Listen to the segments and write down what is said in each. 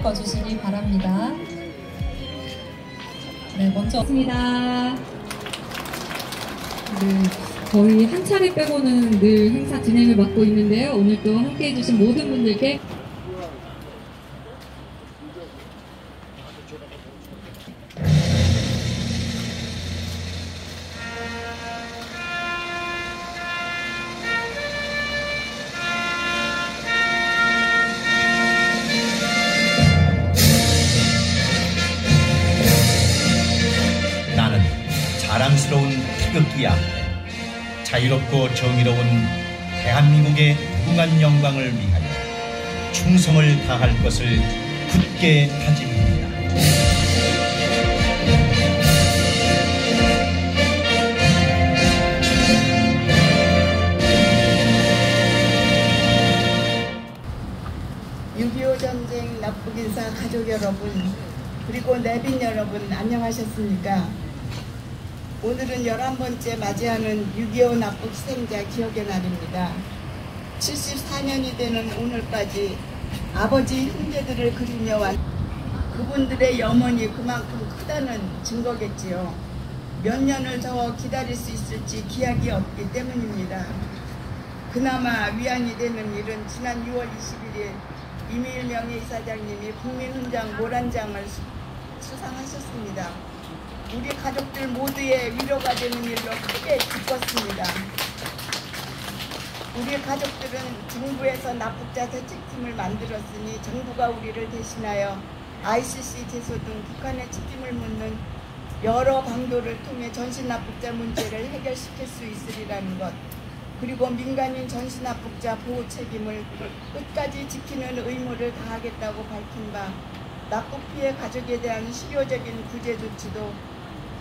바꿔주시기 바랍니다. 네, 먼저 왔습니다. 네, 거의 한 차례 빼고는 늘 행사 진행을 맡고 있는데요. 오늘 또 함께 해주신 모든 분들께 나는 자랑스러운 태극기야. 자유롭고 정의로운 대한민국의 무궁한 영광을 위하여 충성을 다할 것을 굳게 다짐합니다. (6.25) 전쟁 납북인사 가족 여러분, 그리고 내빈 여러분, 안녕하셨습니까? 오늘은 11번째 맞이하는 6.25 납북 희생자 기억의 날입니다. 74년이 되는 오늘까지 아버지 형제들을 그리며 왔 그분들의 염원이 그만큼 크다는 증거겠지요. 몇 년을 더 기다릴 수 있을지 기약이 없기 때문입니다. 그나마 위안이 되는 일은 지난 6월 21일 이미일 명예이사장님이 국민훈장 모란장을 수상하셨습니다. 우리 가족들 모두의 위로가 되는 일로 크게 기뻤습니다. 우리 가족들은 정부에서 납북자 대책팀을 만들었으니 정부가 우리를 대신하여 ICC 제소 등 북한의 책임을 묻는 여러 방도를 통해 전시납북자 문제를 해결시킬 수 있으리라는 것, 그리고 민간인 전시납북자 보호 책임을 끝까지 지키는 의무를 다하겠다고 밝힌 바 납북 피해 가족에 대한 실효적인 구제 조치도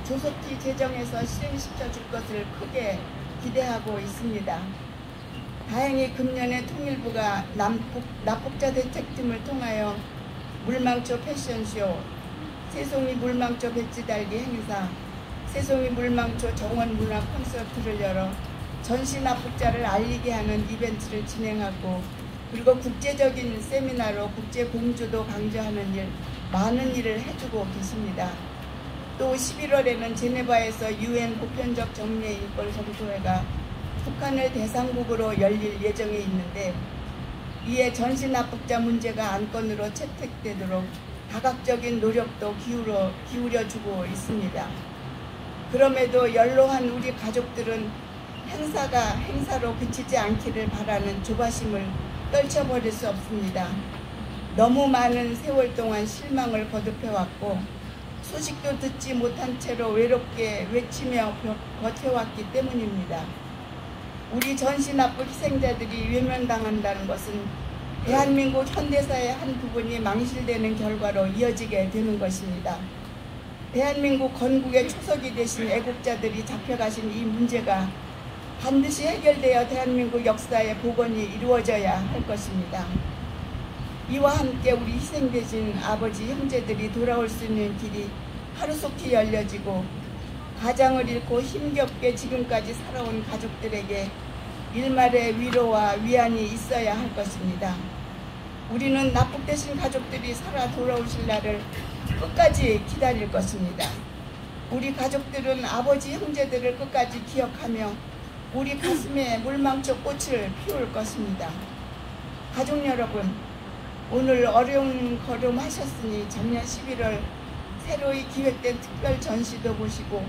조속히 제정해서 실행시켜 줄 것을 크게 기대하고 있습니다. 다행히 금년에 통일부가 납북자 대책팀을 통하여 물망초 패션쇼, 새송이 물망초 배지 달기 행사, 새송이 물망초 정원 문화 콘서트를 열어 전시 납북자를 알리게 하는 이벤트를 진행하고, 그리고 국제적인 세미나로 국제 공조도 강조하는 일, 많은 일을 해주고 계십니다. 또 11월에는 제네바에서 UN 보편적 정례 인권 검토회가 북한을 대상국으로 열릴 예정에 있는데, 이에 전시 납북자 문제가 안건으로 채택되도록 다각적인 노력도 기울여주고 있습니다. 그럼에도 연로한 우리 가족들은 행사가 행사로 그치지 않기를 바라는 조바심을 떨쳐버릴 수 없습니다. 너무 많은 세월 동안 실망을 거듭해왔고 소식도 듣지 못한 채로 외롭게 외치며 버텨왔기 때문입니다. 우리 전시 납북 희생자들이 외면당한다는 것은 대한민국 현대사의 한 부분이 망실되는 결과로 이어지게 되는 것입니다. 대한민국 건국의 초석이 되신 애국자들이 잡혀가신 이 문제가 반드시 해결되어 대한민국 역사의 복원이 이루어져야 할 것입니다. 이와 함께 우리 희생되신 아버지 형제들이 돌아올 수 있는 길이 하루속히 열려지고, 가장을 잃고 힘겹게 지금까지 살아온 가족들에게 일말의 위로와 위안이 있어야 할 것입니다. 우리는 납북되신 가족들이 살아 돌아오실 날을 끝까지 기다릴 것입니다. 우리 가족들은 아버지 형제들을 끝까지 기억하며 우리 가슴에 물망초 꽃을 피울 것입니다. 가족 여러분, 오늘 어려운 걸음 하셨으니 작년 11월 새로이 기획된 특별 전시도 보시고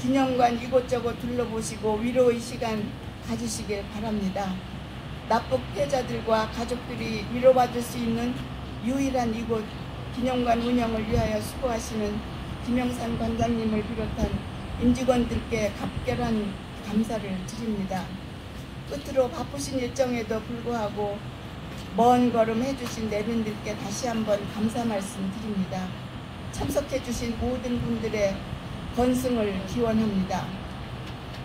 기념관 이곳저곳 둘러보시고 위로의 시간 가지시길 바랍니다. 납북 피해자들과 가족들이 위로받을 수 있는 유일한 이곳 기념관 운영을 위하여 수고하시는 김영산 관장님을 비롯한 임직원들께 각별한 감사를 드립니다. 끝으로 바쁘신 일정에도 불구하고 먼 걸음 해주신 내빈들께 다시 한번 감사 말씀 드립니다. 참석해주신 모든 분들의 건승을 기원합니다.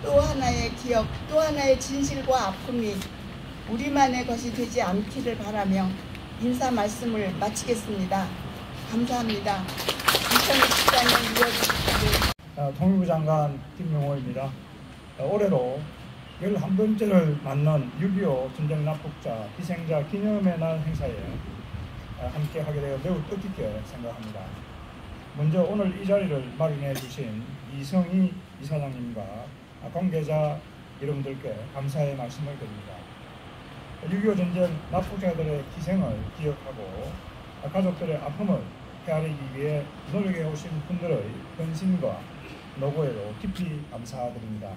또 하나의 기억, 또 하나의 진실과 아픔이 우리만의 것이 되지 않기를 바라며 인사 말씀을 마치겠습니다. 감사합니다. 2024년 6월 통일부 장관 김용호입니다. 올해로 11번째를 맞는 6.25 전쟁 납북자 희생자 기념의 날 행사에 함께 하게 되어 매우 뜻깊게 생각합니다. 먼저 오늘 이 자리를 마련해 주신 이성희 이사장님과 관계자 여러분들께 감사의 말씀을 드립니다. 6.25 전쟁 납북자들의 희생을 기억하고 가족들의 아픔을 헤아리기 위해 노력해 오신 분들의 헌신과 노고에도 깊이 감사드립니다.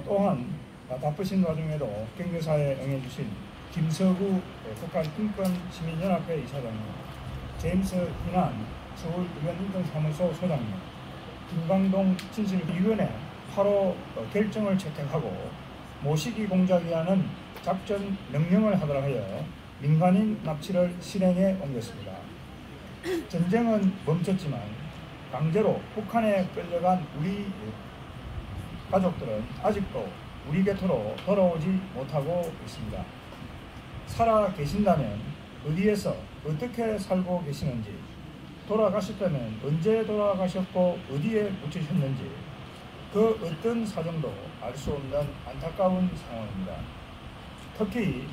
또한 바쁘신 와중에도 경조사에 응해주신 김서구 북한 인권시민연합회 이사장님, 제임스 이난 서울의원인권사무소 소장님, 김광동 진실위원회 8호 결정을 채택하고 모시기 공작위원회는 작전 명령을 하도록 하여 민간인 납치를 실행해 옮겼습니다. 전쟁은 멈췄지만 강제로 북한에 끌려간 우리 가족들은 아직도 우리 곁으로 돌아오지 못하고 있습니다. 살아 계신다면 어디에서 어떻게 살고 계시는지, 돌아가셨다면 언제 돌아가셨고 어디에 묻히셨는지 그 어떤 사정도 알 수 없는 안타까운 상황입니다. 특히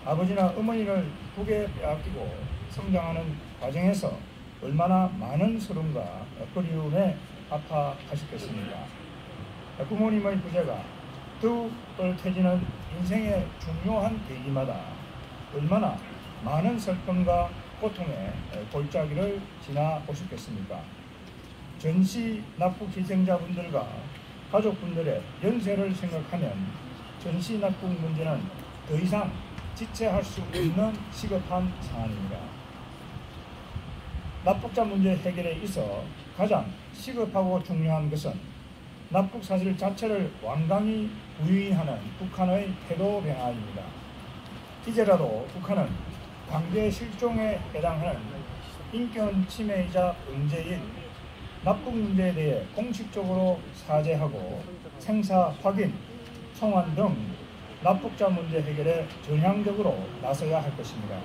아버지나 어머니를 북에 빼앗기고 성장하는 과정에서 얼마나 많은 서름과 그리움에 아파하셨겠습니까? 부모님의 부재가 더욱 얽혀지는 인생의 중요한 계기마다 얼마나 많은 슬픔과 고통의 골짜기를 지나오셨겠습니까? 전시 납북 희생자분들과 가족분들의 연세를 생각하면 전시 납북 문제는 더 이상 지체할 수 없는 시급한 상황입니다. 납북자 문제 해결에 있어 가장 시급하고 중요한 것은 납북 사실 자체를 완강히 부인하는 북한의 태도 변화입니다. 이제라도 북한은 강제 실종에 해당하는 인권 침해이자 문제인 납북 문제에 대해 공식적으로 사죄하고 생사 확인, 송환 등 납북자 문제 해결에 전향적으로 나서야 할 것입니다.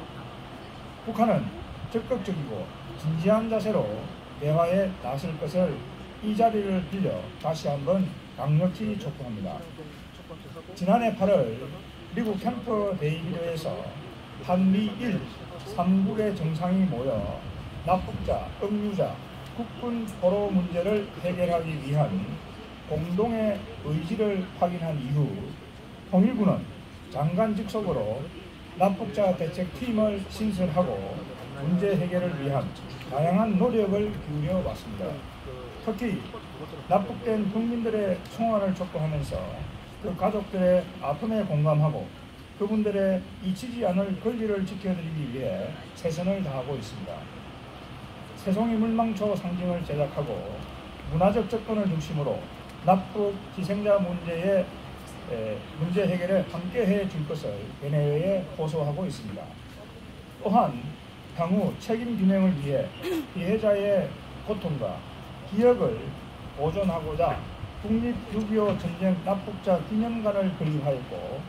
북한은 적극적이고 진지한 자세로 대화에 나설 것을 이 자리를 빌려 다시 한번 강력히 촉구합니다. 지난해 8월 미국 캠프 데이비드에서 한미일 3국의 정상이 모여 납북자, 억류자, 국군 포로 문제를 해결하기 위한 공동의 의지를 확인한 이후 통일부는 장관 직속으로 납북자 대책팀을 신설하고 문제 해결을 위한 다양한 노력을 기울여 왔습니다. 특히 납북된 국민들의 송환을 촉구하면서 그 가족들의 아픔에 공감하고 그분들의 잊히지 않을 권리를 지켜드리기 위해 최선을 다하고 있습니다. 새송이 물망초 상징을 제작하고 문화적 접근을 중심으로 납북 희생자 문제 해결에 함께해 줄 것을 개내외에 호소하고 있습니다. 또한 향후 책임 균형을 위해 피해자의 고통과 기억을 보존하고자 국립 6.25 전쟁 납북자 기념관을 건립하였고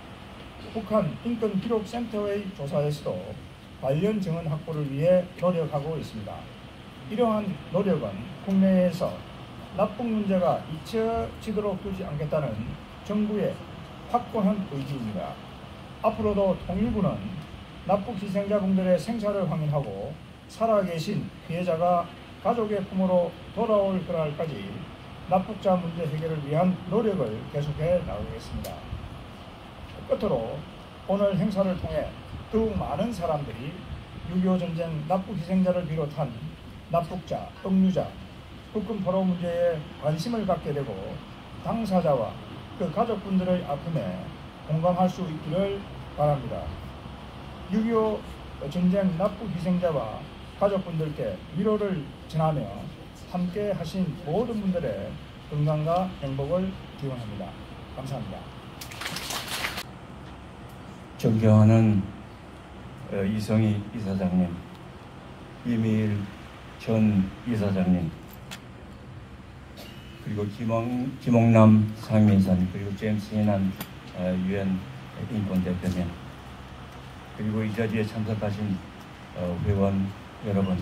북한 인권기록센터의 조사에서도 관련 증언 확보를 위해 노력하고 있습니다. 이러한 노력은 국내에서 납북 문제가 잊혀지도록 두지 않겠다는 정부의 확고한 의지입니다. 앞으로도 통일부는 납북 희생자분들의 생사를 확인하고 살아계신 피해자가 가족의 품으로 돌아올 그날까지 납북자 문제 해결을 위한 노력을 계속해 나가겠습니다. 끝으로 오늘 행사를 통해 더욱 많은 사람들이 6.25 전쟁 납북 희생자를 비롯한 납북자, 억류자, 국군 포로 문제에 관심을 갖게 되고 당사자와 그 가족분들의 아픔에 공감할 수 있기를 바랍니다. 6.25 전쟁 납북 희생자와 가족분들께 위로를 전하며 함께 하신 모든 분들의 건강과 행복을 기원합니다. 감사합니다. 존경하는 이성희 이사장님, 이미일 전 이사장님, 그리고 김홍남 상임이사님, 그리고 제임스 이난 유엔 인권대표님, 그리고 이 자리에 참석하신 회원 여러분,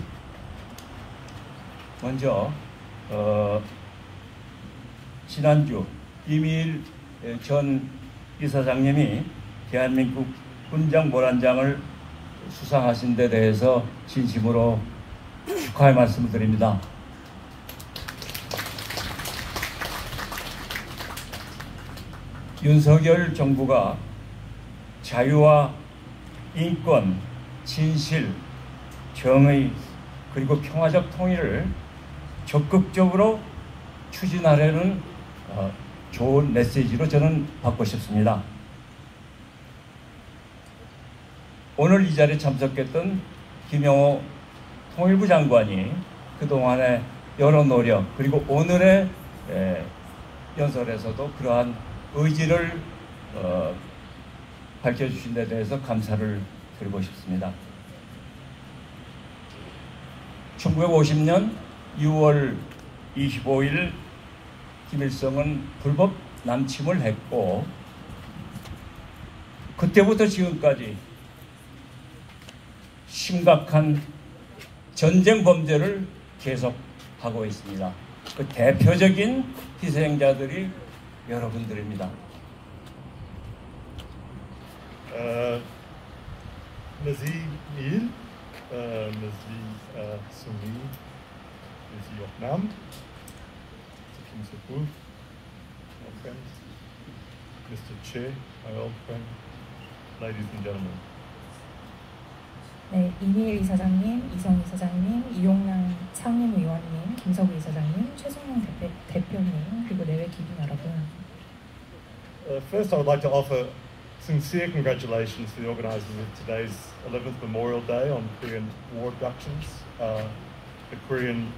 먼저 지난주 이미일 전 이사장님이 대한민국 훈장 모란장을 수상하신 데 대해서 진심으로 축하의 말씀을 드립니다. 윤석열 정부가 자유와 인권, 진실, 정의 그리고 평화적 통일을 적극적으로 추진하려는 좋은 메시지로 저는 받고 싶습니다. 오늘 이 자리에 참석했던 김영호 통일부 장관이 그동안의 여러 노력 그리고 오늘의 연설에서도 그러한 의지를 밝혀주신 데 대해서 감사를 드리고 싶습니다. 1950년 6월 25일 김일성은 불법 남침을 했고 그때부터 지금까지 심각한 전쟁 범죄를 계속하고 있습니다. 그 대표적인 희생자들이 여러분들입니다. Nazir Nil, Nazir Sumi, Nazir Yoknam, Kim Sepul, my friends, Mr. Che, my old friend, ladies and gentlemen. 네, 이미일 이사장님, 이성희 이사장님, 이용남 상임의원님, 김석우 이사장님, 최승용 대표님, 그리고 내외 기빈 여러분. First, I would like to offer sincere congratulations to the organisers of today's 11th Memorial Day on Korean war abductions, the Korean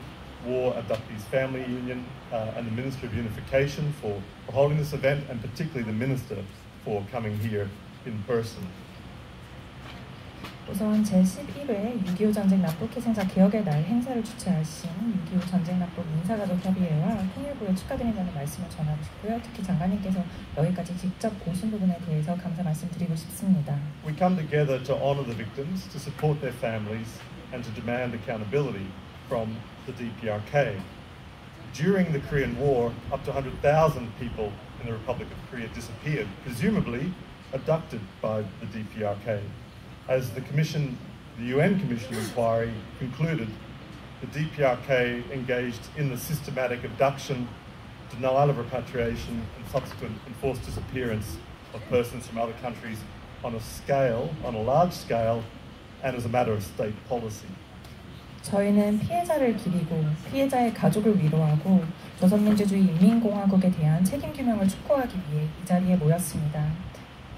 War Abductees Family Union and the Ministry of Unification for holding this event, and particularly the Minister for coming here in person. 우선 제11회 6.25 전쟁 납북희생자 기억의 날 행사를 주최하신 6.25 전쟁 납북 인사가족협의회와 통일부에 축하드린다는 말씀을 전하고 싶고요. 특히 장관님께서 여기까지 직접 오신 부분에 대해서 감사 말씀드리고 싶습니다. We come together to honour the victims, to support their families and to demand accountability from the DPRK. During the Korean War, up to 100,000 people in the Republic of Korea disappeared, presumably abducted by the DPRK. As the UN Commission inquiry concluded, the DPRK engaged in the systematic abduction, denial of repatriation, and subsequent enforced disappearance of persons from other countries on a large scale, and as a matter of state policy. 저희는 피해자를 기리고 피해자의 가족을 위로하고 조선민주주의 인민공화국에 대한 책임 규명을 촉구하기 위해 이 자리에 모였습니다.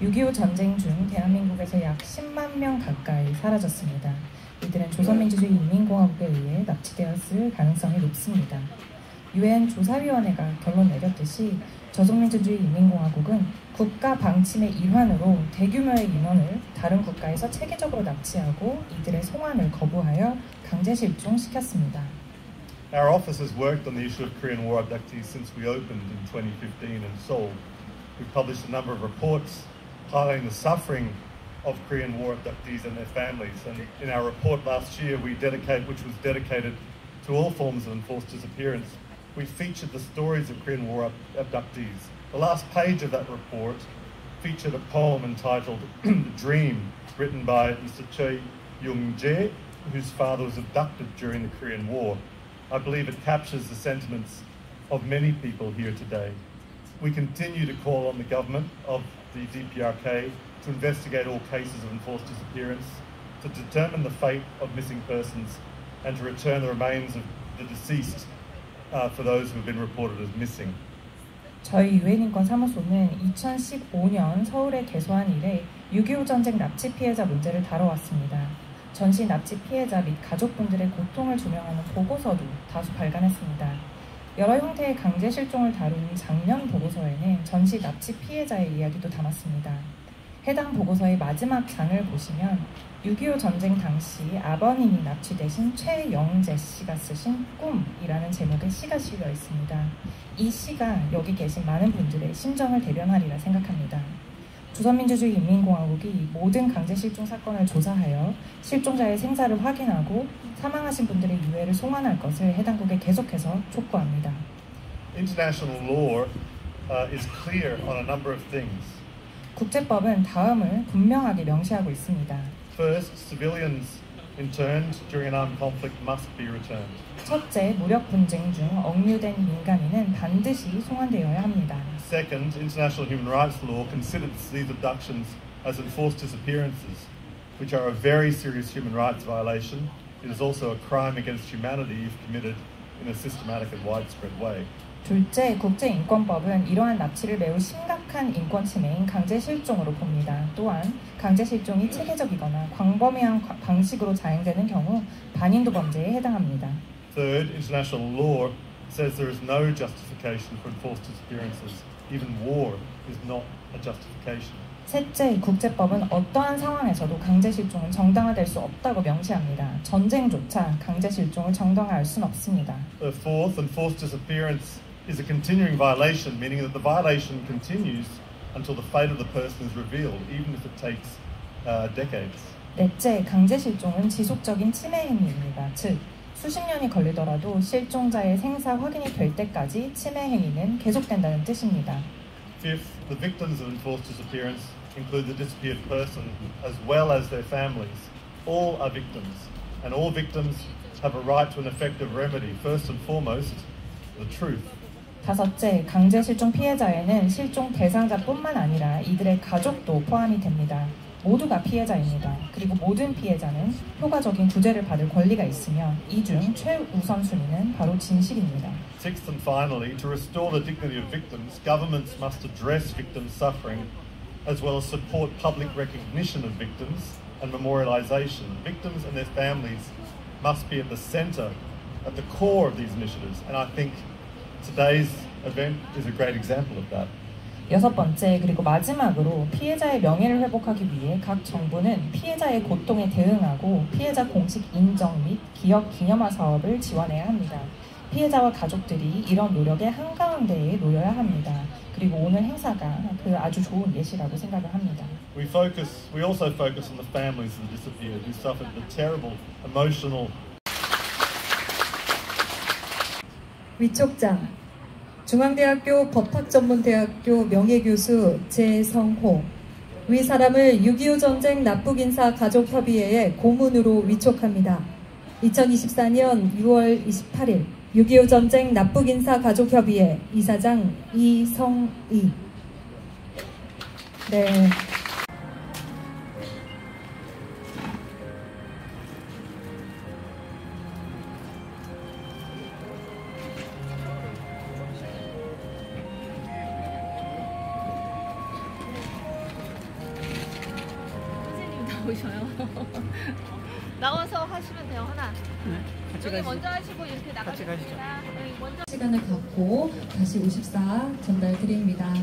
6.25 전쟁 중 대한민국에서 약 10만 명 가까이 사라졌습니다. 이들은 조선민주주의 인민공화국에 의해 납치되었을 가능성이 높습니다. UN 조사위원회가 결론 내렸듯이 조선민주주의 인민공화국은 국가 방침의 일환으로 대규모의 인원을 다른 국가에서 체계적으로 납치하고 이들의 송환을 거부하여 강제 실종시켰습니다. Our office has worked on the issue of Korean War abductees since we opened in 2015 in Seoul. We've published a number of reports highlighting the suffering of Korean War abductees and their families. And in our report last year, which was dedicated to all forms of enforced disappearance, we featured the stories of Korean War abductees. The last page of that report featured a poem entitled The Dream, written by Mr. Choi Young-jae, whose father was abducted during the Korean War. I believe it captures the sentiments of many people here today. We continue to call on the government of the DPRK to investigate all cases of enforced disappearance, to determine the fate of missing persons, and to return the remains of the deceased for those who have been reported as missing. 저희 유엔인권사무소는 2015년 서울에 개소한 이래 6.25 전쟁 납치 피해자 문제를 다뤄왔습니다. 전시 납치 피해자 및 가족분들의 고통을 조명하는 보고서도 다수 발간했습니다. 여러 형태의 강제 실종을 다룬 작년 보고서에는 전시 납치 피해자의 이야기도 담았습니다. 해당 보고서의 마지막 장을 보시면 6.25 전쟁 당시 아버님이 납치되신 최영재 씨가 쓰신 꿈이라는 제목의 시가 실려 있습니다. 이 시가 여기 계신 많은 분들의 심정을 대변하리라 생각합니다. 조선민주주의 인민공화국이 모든 강제 실종 사건을 조사하여 실종자의 생사를 확인하고 사망하신 분들의 유해를 송환할 것을 해당국에 계속해서 촉구합니다. International law is clear on a number of things. 국제법은 다음을 분명하게 명시하고 있습니다. First, civilians interned during an armed conflict must be returned. 첫째, 무력 분쟁 중 억류된 민간인은 반드시 송환되어야 합니다. Second, international human rights law considers these abductions as enforced disappearances, which are a very serious human rights violation. It is also a crime against humanity if committed in a systematic and widespread way. 둘째, 국제인권법은 이러한 납치를 매우 심각한 인권 침해인 강제 실종으로 봅니다. 또한 강제 실종이 체계적이거나 광범위한 방식으로 자행되는 경우 반인도 범죄에 해당합니다. Third, international law says there is no justification for enforced disappearances. Even war is not a justification. 셋째, 국제법은 어떠한 상황에서도 강제 실종은 정당화될 수 없다고 명시합니다. 전쟁조차 강제 실종을 정당화할 수는 없습니다. Fourth, enforced disappearance is a continuing violation, meaning that the violation continues until the fate of the person is revealed, even if it takes decades. 넷째, 강제 실종은 지속적인 침해 행위입니다. 즉, 수십 년이 걸리더라도 실종자의 생사 확인이 될 때까지 침해 행위는 계속된다는 뜻입니다. Fifth, the victims of enforced disappearance include the disappeared person as well as their families. All are victims, and all victims have a right to an effective remedy. First and foremost, the truth. 다섯째, 강제 실종 피해자에는 실종 대상자뿐만 아니라 이들의 가족도 포함이 됩니다. 모두가 피해자입니다. 그리고 모든 피해자는 효과적인 구제를 받을 권리가 있으며 이 중 최우선순위는 바로 진실입니다. Sixth and finally, to restore the dignity of victims, governments must address victims' suffering as well as support public recognition of victims and memorialization. Victims and their families must be at the center, at the core of these initiatives, and I think today's event is a great example of that. 여섯 번째, 그리고 마지막으로 피해자의 명예를 회복하기 위해 각 정부는 피해자의 고통에 대응하고 피해자 공식 인정 및 기억 기념화 사업을 지원해야 합니다. 피해자와 가족들이 이런 노력의 한가운데에 놓여야 합니다. 그리고 오늘 행사가 그 아주 좋은 예시라고 생각을 합니다. We also focus on the families of the disappeared who suffered the terrible emotional. 위촉장 중앙대학교 법학전문대학교 명예교수 제성호 위 사람을 6.25 전쟁 납북인사 가족협의회에 고문으로 위촉합니다. 2024년 6월 28일 6.25 전쟁 납북인사 가족협의회 이사장 이성희. 네. 보셔요. 나와서 하시면 돼요. 하나. 같이 여기 가시죠. 먼저 하시고 이렇게 나가시죠. 여기 먼저. 시간을 갖고 다시 54 전달드립니다.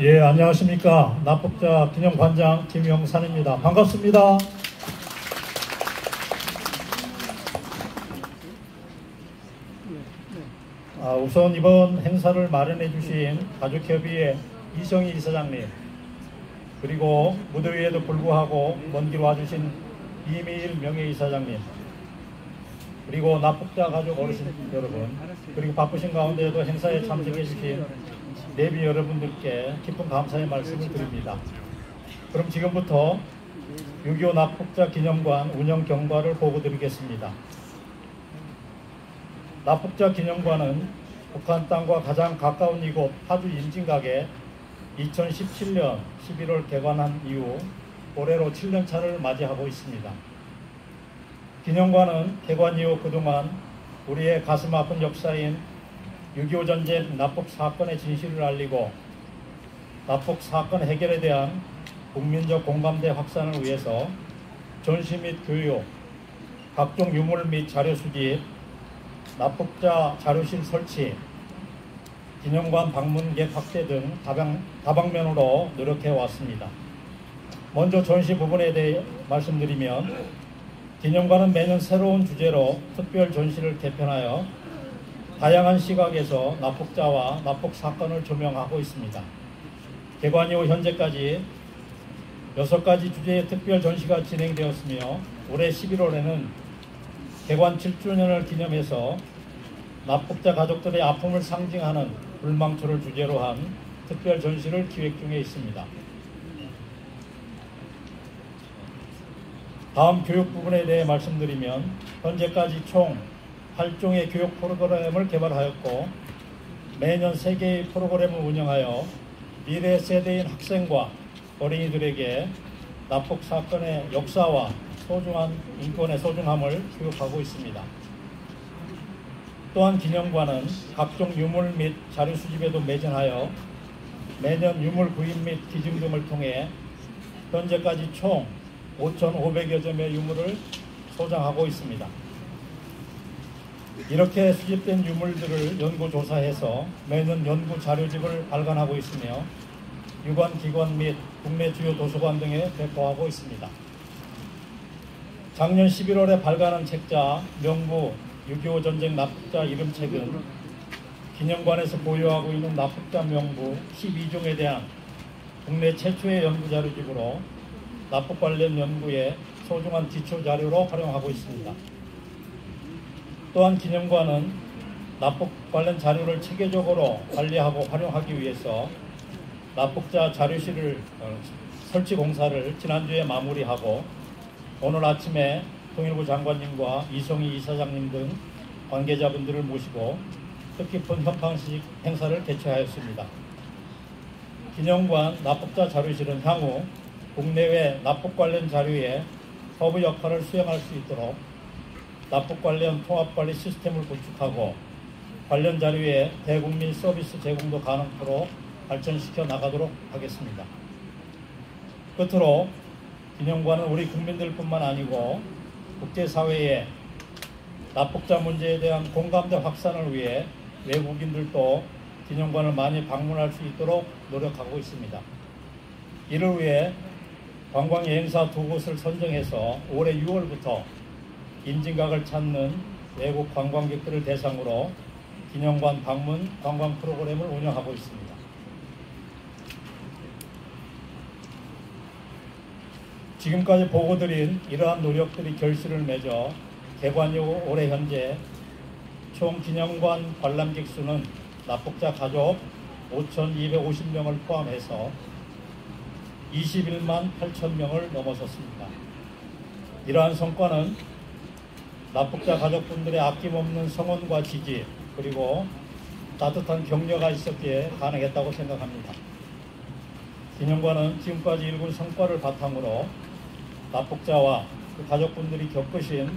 예, 안녕하십니까. 납북자 기념관장 김영산입니다. 반갑습니다. 우선 이번 행사를 마련해 주신 가족협의회 이성희 이사장님, 그리고 무더위에도 불구하고 먼 길 와주신 이미일 명예이사장님, 그리고 납북자 가족 어르신 여러분, 그리고 바쁘신 가운데에도 행사에 참석해 주신 내비 여러분들께 깊은 감사의 말씀을 드립니다. 그럼 지금부터 6.25 납북자 기념관 운영 경과를 보고 드리겠습니다. 납북자 기념관은 북한 땅과 가장 가까운 이곳 파주 임진각에 2017년 11월 개관한 이후 올해로 7년차를 맞이하고 있습니다. 기념관은 개관 이후 그동안 우리의 가슴 아픈 역사인 6.25 전쟁 납북 사건의 진실을 알리고 납북 사건 해결에 대한 국민적 공감대 확산을 위해서 전시 및 교육, 각종 유물 및 자료 수집, 납북자 자료실 설치, 기념관 방문객 확대 등 다방면으로 노력해 왔습니다. 먼저 전시 부분에 대해 말씀드리면 기념관은 매년 새로운 주제로 특별 전시를 개편하여 다양한 시각에서 납북자와 납북 사건을 조명하고 있습니다. 개관 이후 현재까지 6가지 주제의 특별 전시가 진행되었으며 올해 11월에는 개관 7주년을 기념해서 납북자 가족들의 아픔을 상징하는 불망초를 주제로 한 특별 전시를 기획 중에 있습니다. 다음 교육 부분에 대해 말씀드리면 현재까지 총 8종의 교육 프로그램을 개발하였고 매년 3개의 프로그램을 운영하여 미래 세대인 학생과 어린이들에게 납북 사건의 역사와 소중한 인권의 소중함을 교육하고 있습니다. 또한 기념관은 각종 유물 및 자료 수집에도 매진하여 매년 유물 구입 및 기증 등을 통해 현재까지 총 5,500여 점의 유물을 소장하고 있습니다. 이렇게 수집된 유물들을 연구조사해서 매년 연구 자료집을 발간하고 있으며 유관 기관 및 국내 주요 도서관 등에 배포하고 있습니다. 작년 11월에 발간한 책자 명부 6.25 전쟁 납북자 이름책은 기념관에서 보유하고 있는 납북자 명부 12종에 대한 국내 최초의 연구 자료집으로 납북 관련 연구에 소중한 기초 자료로 활용하고 있습니다. 또한 기념관은 납북 관련 자료를 체계적으로 관리하고 활용하기 위해서 납북자 자료실을 설치 공사를 지난주에 마무리하고 오늘 아침에 통일부 장관님과 이성희 이사장님 등 관계자분들을 모시고 뜻깊은 현판식 행사를 개최하였습니다. 기념관 납북자 자료실은 향후 국내외 납북 관련 자료에 허브 역할을 수행할 수 있도록 납북 관련 통합관리 시스템을 구축하고 관련 자료에 대국민 서비스 제공도 가능토록 발전시켜 나가도록 하겠습니다. 끝으로 기념관은 우리 국민들뿐만 아니고 국제사회에 납북자 문제에 대한 공감대 확산을 위해 외국인들도 기념관을 많이 방문할 수 있도록 노력하고 있습니다. 이를 위해 관광여행사 2곳을 선정해서 올해 6월부터 임진각을 찾는 외국 관광객들을 대상으로 기념관 방문 관광 프로그램을 운영하고 있습니다. 지금까지 보고드린 이러한 노력들이 결실을 맺어 개관 이후 올해 현재 총 기념관 관람객 수는 납북자 가족 5,250명을 포함해서 21만 8천 명을 넘어섰습니다. 이러한 성과는 납북자 가족분들의 아낌없는 성원과 지지 그리고 따뜻한 격려가 있었기에 가능했다고 생각합니다. 기념관은 지금까지 이룬 성과를 바탕으로 납북자와 그 가족분들이 겪으신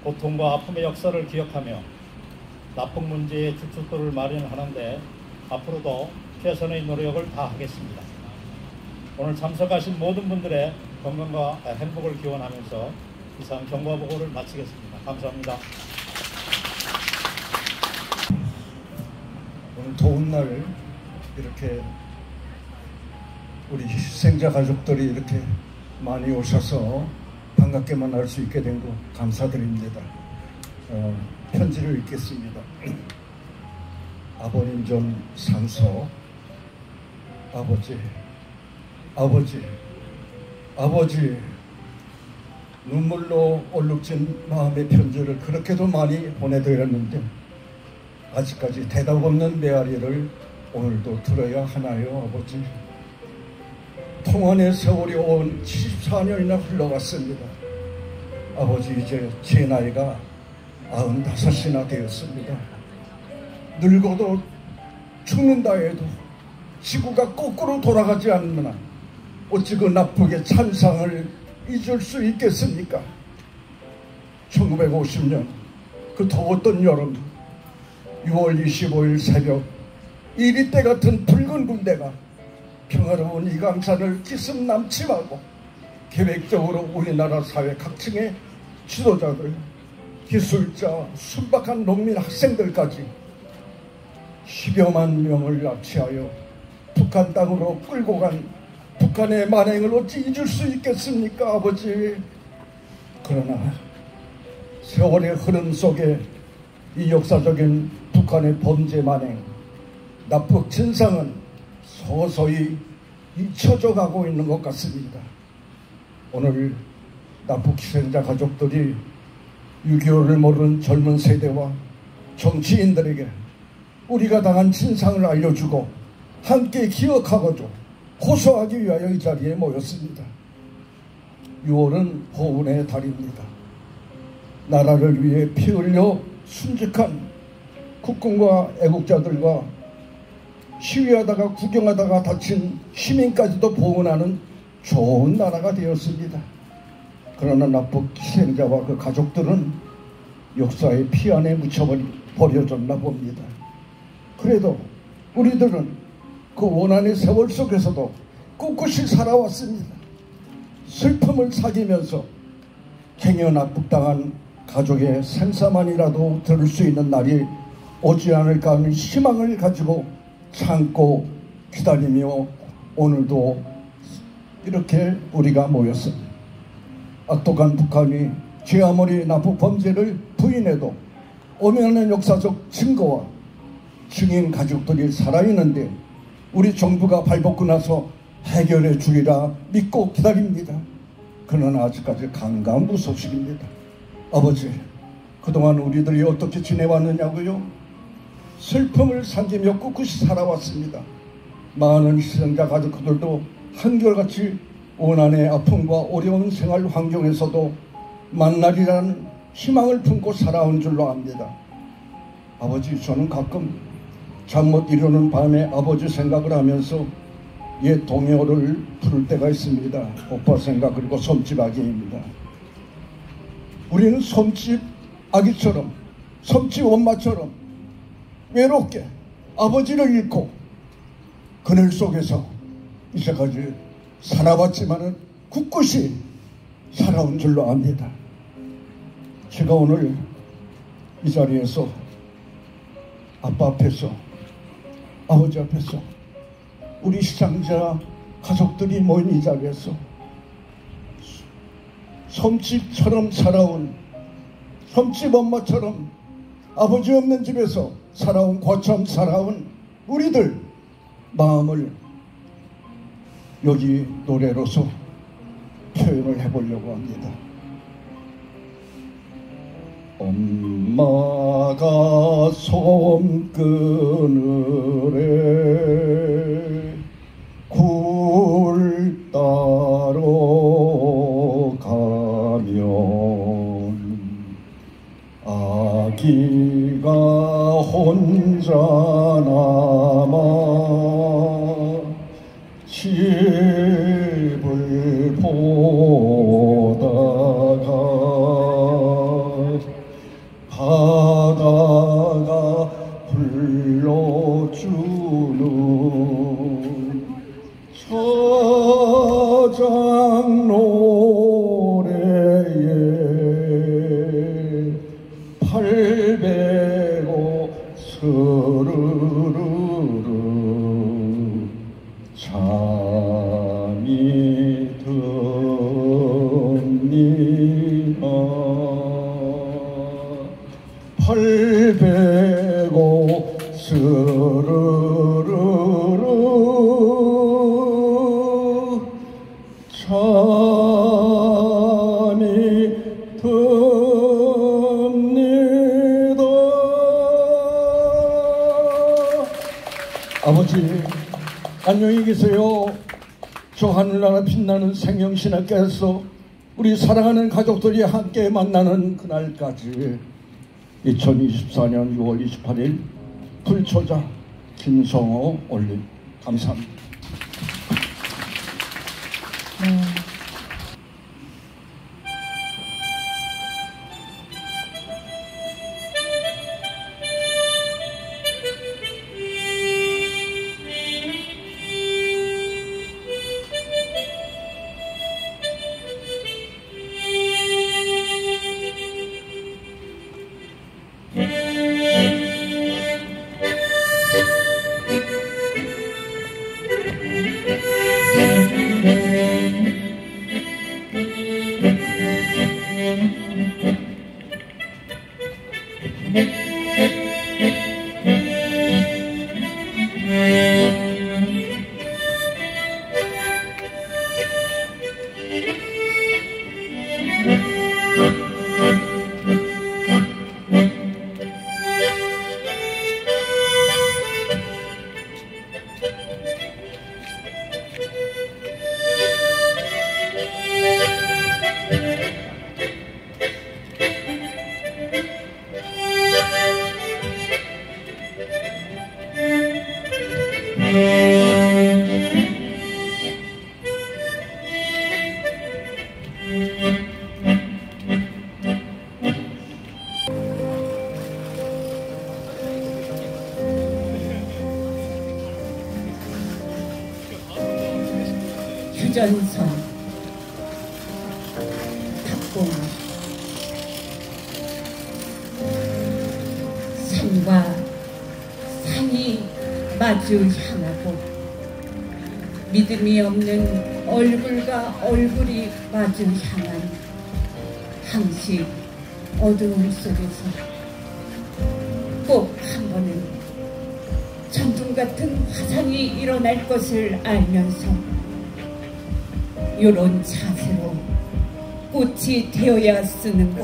고통과 아픔의 역사를 기억하며 납북 문제의 주춧돌을 마련하는데 앞으로도 최선의 노력을 다하겠습니다. 오늘 참석하신 모든 분들의 건강과 행복을 기원하면서 이상 경과보고를 마치겠습니다. 감사합니다. 오늘 더운 날 이렇게 우리 희생자 가족들이 이렇게 많이 오셔서 반갑게 만날 수 있게 된 거 감사드립니다. 편지를 읽겠습니다. 아버님 전 상서 아버지 눈물로 얼룩진 마음의 편지를 그렇게도 많이 보내드렸는데 아직까지 대답 없는 메아리를 오늘도 들어야 하나요, 아버지? 통원의 세월이 온 74년이나 흘러갔습니다. 아버지, 이제 제 나이가 95이나 되었습니다. 늙어도 죽는다 해도 지구가 거꾸로 돌아가지 않는 한 어찌 그 납북의 찬상을 잊을 수 있겠습니까? 1950년 그 더웠던 여름 6월 25일 새벽 이리때 같은 붉은 군대가 평화로운 이강산을 기습남침하고 계획적으로 우리나라 사회 각층의 지도자들, 기술자, 순박한 농민 학생들까지 10여만 명을 납치하여 북한 땅으로 끌고 간 북한의 만행을 어찌 잊을 수 있겠습니까, 아버지? 그러나 세월의 흐름 속에 이 역사적인 북한의 범죄 만행, 납북 진상은 서서히 잊혀져 가고 있는 것 같습니다. 오늘 납북 희생자 가족들이 6.25를 모르는 젊은 세대와 정치인들에게 우리가 당한 진상을 알려주고 함께 기억하고도 호소하기 위하여 이 자리에 모였습니다. 6월은 보훈의 달입니다. 나라를 위해 피 흘려 순직한 국군과 애국자들과 시위하다가 구경하다가 다친 시민까지도 보훈하는 좋은 나라가 되었습니다. 그러나 납북 희생자와 그 가족들은 역사의 피 안에 묻혀버려졌나 봅니다. 그래도 우리들은 그 원한의 세월 속에서도 꿋꿋이 살아왔습니다. 슬픔을 사귀면서 행여 납북당한 가족의 생사만이라도 들을 수 있는 날이 오지 않을까 하는 희망을 가지고 참고 기다리며 오늘도 이렇게 우리가 모였습니다. 악독한 북한이 제 아무리 납북 범죄를 부인해도 오면은 역사적 증거와 증인 가족들이 살아있는데 우리 정부가 발벗고 나서 해결해 주리라 믿고 기다립니다. 그러나 아직까지 강간무소식입니다. 아버지, 그동안 우리들이 어떻게 지내왔느냐고요? 슬픔을 삼기며 꿋꿋이 살아왔습니다. 많은 희생자 가족들도 한결같이 원한의 아픔과 어려운 생활 환경에서도 만날이라는 희망을 품고 살아온 줄로 압니다. 아버지, 저는 가끔 잠 못 이루는 밤에 아버지 생각을 하면서 옛 동요를 부를 때가 있습니다. 오빠 생각 그리고 섬집 아기입니다. 우리는 섬집 아기처럼, 섬집 엄마처럼 외롭게 아버지를 잃고 그늘 속에서 이제까지 살아왔지만은 굳굳이 살아온 줄로 압니다. 제가 오늘 이 자리에서 아빠 앞에서, 아버지 앞에서, 우리 시장자 가족들이 모인 이 자리에서 섬집처럼 살아온, 섬집 엄마처럼 아버지 없는 집에서 살아온, 고참 살아온 우리들 마음을 여기 노래로서 표현을 해보려고 합니다. 엄마가 솜그늘에 굴 따러 가면 아기가 혼자 남아 집을 보다가 바다가 불러주는 저장 노래에 팔베고 스르르르 잠이 듭니다. 팔베고 스르르르 잠이 듭니다. 아버지, 안녕히 계세요. 저 하늘나라 빛나는 생명신하께서 우리 사랑하는 가족들이 함께 만나는 그날까지 2024년 6월 28일 불초자 김성호 올림. 감사합니다. 네. 휴전선, 탁공, 산과 산이 마주 향하고 믿음이 없는 얼굴과 얼굴이 마주 향한 항시 어두움 속에서 꼭 한 번은 천둥 같은 화상이 일어날 것을 알면서 요런 자세로 꽃이 되어야 쓰는가.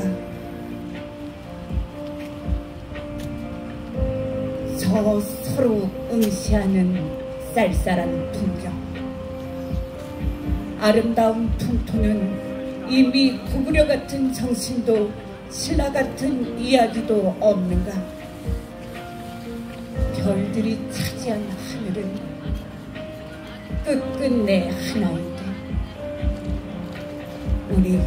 서로 응시하는 쌀쌀한 풍경. 아름다운 풍토는 이미 구부려 같은 정신도 신라 같은 이야기도 없는가. 별들이 차지한 하늘은 끝끝내 하나인데 우리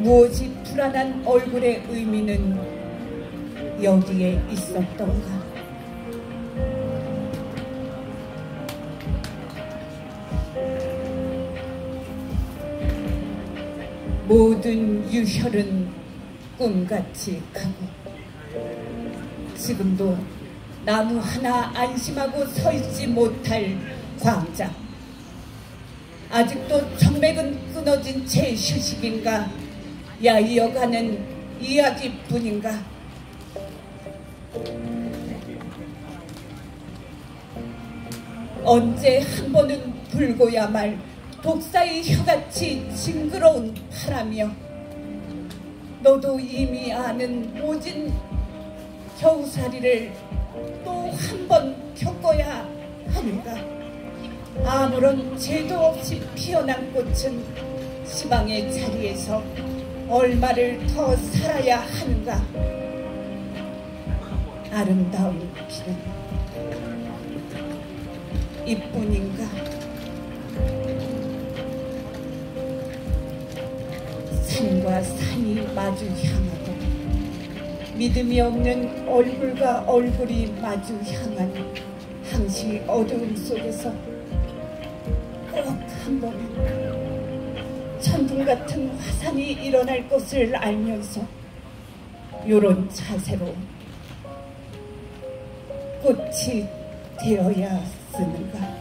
무엇이 불안한 얼굴의 의미는 여기에 있었던가. 모든 유혈은 꿈같이 가고 지금도 나무 하나 안심하고 서 있지 못할 광장. 아직도 정맥은 끊어진 채 휴식인가, 야이어가는 이야기뿐인가. 언제 한 번은 불고야 말 독사의 혀같이 징그러운 바라며 너도 이미 아는 모진 겨우살이를 또 한 번 겪어야 하는가. 아무런 죄도 없이 피어난 꽃은 시방의 자리에서 얼마를 더 살아야 하는가. 아름다운 길은 이뿐인가. 산과 산이 마주 향하고 믿음이 없는 얼굴과 얼굴이 마주 향한 항시 어두움 속에서 꼭 한 번은 천둥 같은 화산이 일어날 것을 알면서 요런 자세로 꽃이 되어야 쓰는가.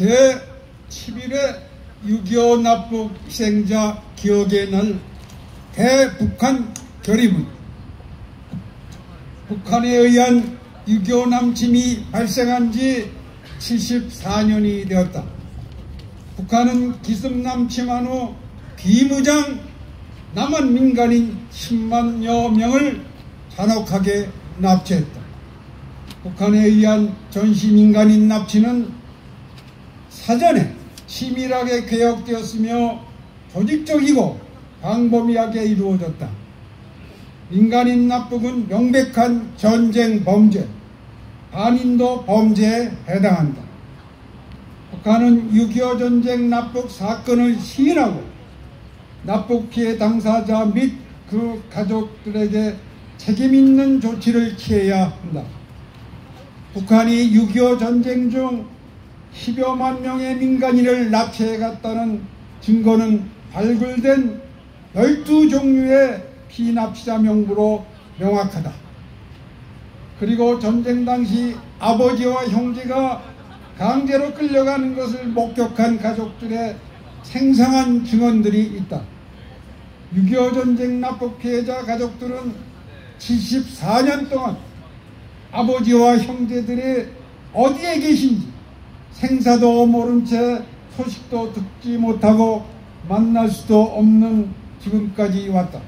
제11회 6.25 납북 희생자 기억의 날 대북한 결의문, 북한에 의한 6.25 남침이 발생한 지 74년이 되었다. 북한은 기습 남침한 후 비무장 남한 민간인 10만여 명을 잔혹하게 납치했다. 북한에 의한 전시 민간인 납치는 사전에 치밀하게 계획되었으며 조직적이고 광범위하게 이루어졌다. 민간인 납북은 명백한 전쟁 범죄, 반인도 범죄에 해당한다. 북한은 6.25 전쟁 납북 사건을 시인하고 납북 피해 당사자 및 그 가족들에게 책임있는 조치를 취해야 한다. 북한이 6.25 전쟁 중 10여만 명의 민간인을 납치해갔다는 증거는 발굴된 12종류의 피납치자 명부로 명확하다. 그리고 전쟁 당시 아버지와 형제가 강제로 끌려가는 것을 목격한 가족들의 생생한 증언들이 있다. 6.25 전쟁 납북 피해자 가족들은 74년 동안 아버지와 형제들이 어디에 계신지 생사도 모른 채 소식도 듣지 못하고 만날 수도 없는 지금까지 왔다.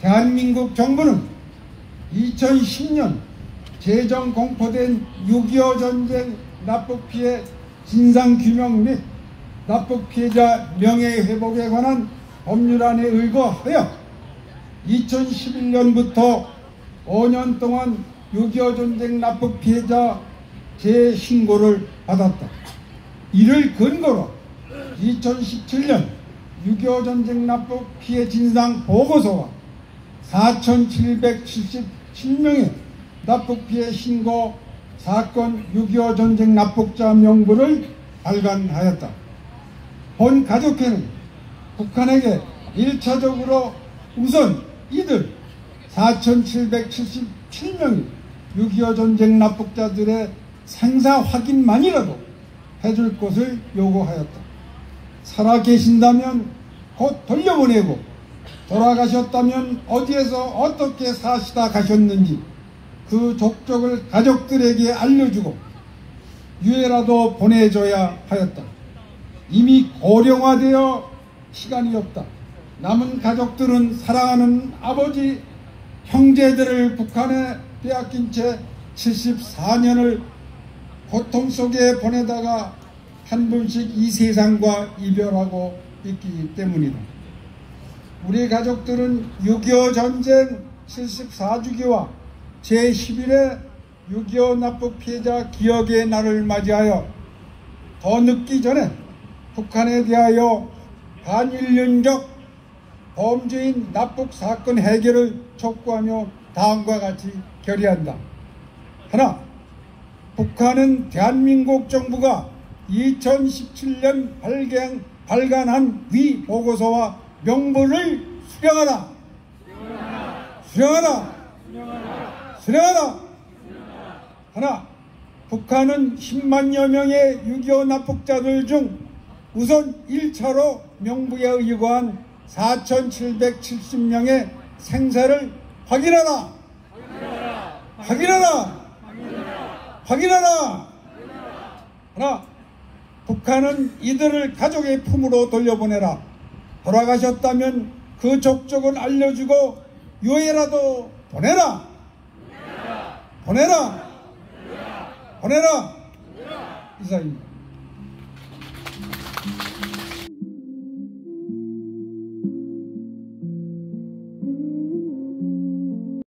대한민국 정부는 2010년 재정 공포된 6.25 전쟁 납북 피해 진상규명 및 납북 피해자 명예회복에 관한 법률안에 의거하여 2011년부터 5년 동안 6.25 전쟁 납북 피해자 재신고를 받았다. 이를 근거로 2017년 6.25 전쟁 납북 피해 진상 보고서와 4,777명의 납북 피해 신고 사건 6.25 전쟁 납북자 명부를 발간하였다. 본 가족회는 북한에게 1차적으로 우선 이들 4,777명의 6.25 전쟁 납북자들의 생사 확인만이라도 해줄 것을 요구하였다. 살아 계신다면 곧 돌려보내고 돌아가셨다면 어디에서 어떻게 사시다 가셨는지 그 족적을 가족들에게 알려주고 유해라도 보내줘야 하였다. 이미 고령화되어 시간이 없다. 남은 가족들은 사랑하는 아버지, 형제들을 북한에 빼앗긴 채 74년을 고통 속에 보내다가 한 분씩 이 세상과 이별하고 있기 때문이다. 우리 가족들은 6.25 전쟁 74주기와 제11회 6.25 납북 피해자 기억의 날을 맞이하여 더 늦기 전에 북한에 대하여 반인륜적 범죄인 납북 사건 해결을 촉구하며 다음과 같이 결의한다. 하나, 북한은 대한민국 정부가 2017년 발간한 위 보고서와 명부를 수령하라. 하나, 북한은 10만여 명의 6.25 납북자들 중 우선 1차로 명부에 의거한 4,770명의 생사를 확인하라. 하나, 북한은 이들을 가족의 품으로 돌려보내라. 돌아가셨다면 그 족적을 알려주고 유해라도 보내라. 이상입니다.